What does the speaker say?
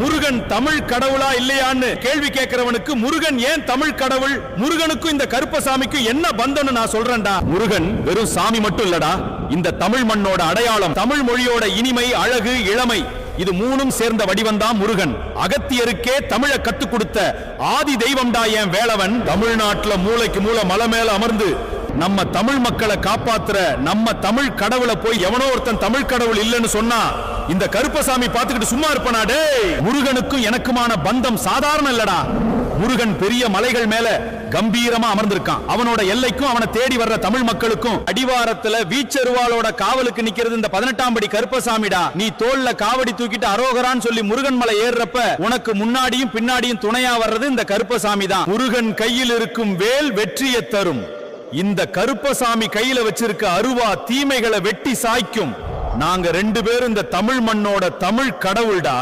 முருகன் தமிழ் கடவுளா இல்லையான்னு கேள்வி கேட்கிறவனுக்கு முருகன் ஏன் தமிழ் கடவுள், முருகனுக்கும் இந்த கருப்பசாமிக்கும் என்ன பந்தம்னு நான் சொல்றேன்டா. முருகன் வெறும் சாமி மட்டும் இல்லடா, இந்த தமிழ் மண்ணோட அடையாளம், தமிழ் மொழியோட இனிமை, அழகு, இளமை, இது மூணும் சேர்ந்த வடிவம்தான் முருகன். அகத்தியருக்கே தமிழை கத்துக் கொடுத்த ஆதி தெய்வம்டா என் வேலவன். தமிழ்நாட்டுல மூளைக்கு மூளை மலை மேல அமர்ந்து நம்ம தமிழ் மக்களை காப்பாத்துற நம்ம தமிழ் கடவுளை போய் எவனோ ஒருத்தன் தமிழ் கடவுள் இல்லைன்னு சொன்னா இந்த கருப்பசாமி பார்த்துக்கிட்டு சும்மா இருப்பனா? டேய், முருகனுக்கும் எனக்குமான பந்தம் சாதாரண இல்லடா. முருகன் பெரிய மலைகள் மேல கம்பீரமா அமர்ந்திருக்கான். அவனோட எல்லைக்கும் அவனை தேடி வர்ற தமிழ் மக்களுக்கும் அடிவாரத்துல வீச்சருவாளோட காவலுக்கு நிக்கிறது இந்த 18ஆம் படி கருப்பசாமிடா. நீ தோல்ல காவடி தூக்கிட்டு அரோகரான்னு சொல்லி முருகன் மலை ஏறுறப்ப உனக்கு முன்னாடியும் பின்னாடியும் துணையா வர்றது இந்த கருப்பசாமி தான். முருகன் கையில் இருக்கும் வேல் வெற்றியை தரும். இந்த கருப்பசாமி கையில வச்சிருக்க அருவா தீமைகளை வெட்டி சாய்க்கும். நாங்க 2 பேரும் இந்த தமிழ் மண்ணோட தமிழ் கடவுள்டா.